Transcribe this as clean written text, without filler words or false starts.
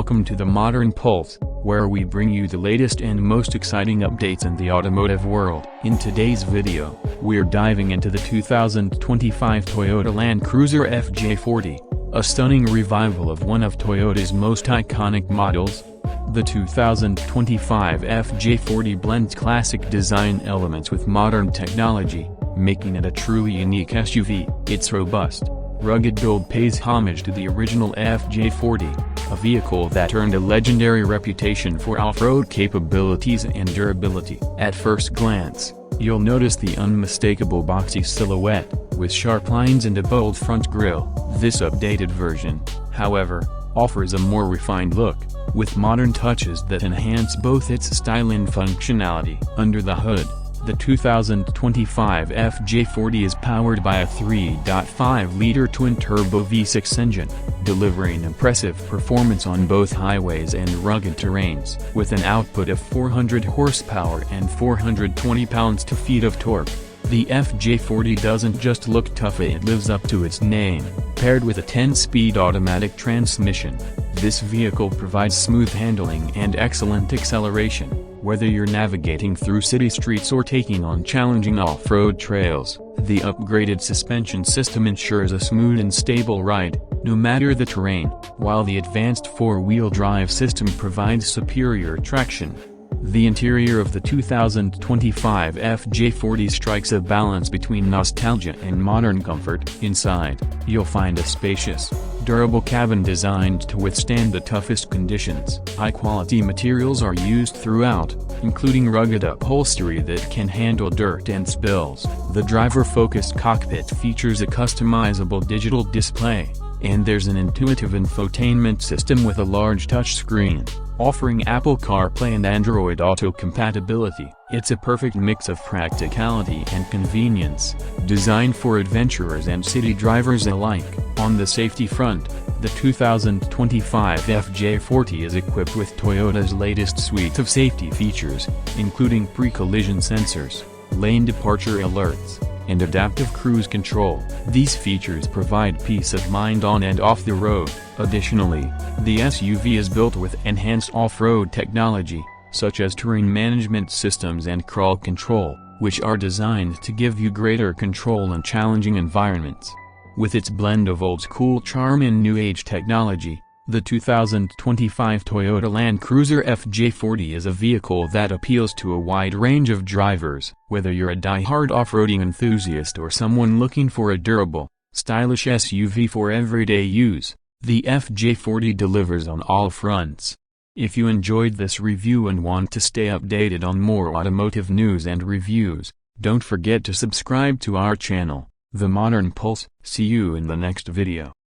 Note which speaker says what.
Speaker 1: Welcome to the Modern Pulse, where we bring you the latest and most exciting updates in the automotive world. In today's video, we're diving into the 2025 Toyota Land Cruiser FJ-40, a stunning revival of one of Toyota's most iconic models. The 2025 FJ-40 blends classic design elements with modern technology, making it a truly unique SUV. Its robust, rugged build pays homage to the original FJ-40, a vehicle that earned a legendary reputation for off-road capabilities and durability. At first glance, you'll notice the unmistakable boxy silhouette, with sharp lines and a bold front grille. This updated version, however, offers a more refined look, with modern touches that enhance both its style and functionality. Under the hood, the 2025 FJ-40 is powered by a 3.5-liter twin-turbo V6 engine, delivering impressive performance on both highways and rugged terrains. With an output of 400 horsepower and 420 pounds-feet of torque, the FJ-40 doesn't just look tough, it lives up to its name. Paired with a 10-speed automatic transmission, this vehicle provides smooth handling and excellent acceleration. Whether you're navigating through city streets or taking on challenging off-road trails, the upgraded suspension system ensures a smooth and stable ride, no matter the terrain, while the advanced four-wheel drive system provides superior traction. The interior of the 2025 FJ-40 strikes a balance between nostalgia and modern comfort. Inside, you'll find a spacious, durable cabin designed to withstand the toughest conditions. High-quality materials are used throughout, including rugged upholstery that can handle dirt and spills. The driver-focused cockpit features a customizable digital display, and there's an intuitive infotainment system with a large touchscreen, offering Apple CarPlay and Android Auto compatibility. It's a perfect mix of practicality and convenience, designed for adventurers and city drivers alike. On the safety front, the 2025 FJ-40 is equipped with Toyota's latest suite of safety features, including pre-collision sensors, lane departure alerts, and adaptive cruise control. These features provide peace of mind on and off the road. Additionally, the SUV is built with enhanced off-road technology, such as terrain management systems and crawl control, which are designed to give you greater control in challenging environments. With its blend of old-school charm and new-age technology, the 2025 Toyota Land Cruiser FJ-40 is a vehicle that appeals to a wide range of drivers. Whether you're a die-hard off-roading enthusiast or someone looking for a durable, stylish SUV for everyday use, the FJ-40 delivers on all fronts. If you enjoyed this review and want to stay updated on more automotive news and reviews, don't forget to subscribe to our channel, The Modern Pulse. See you in the next video.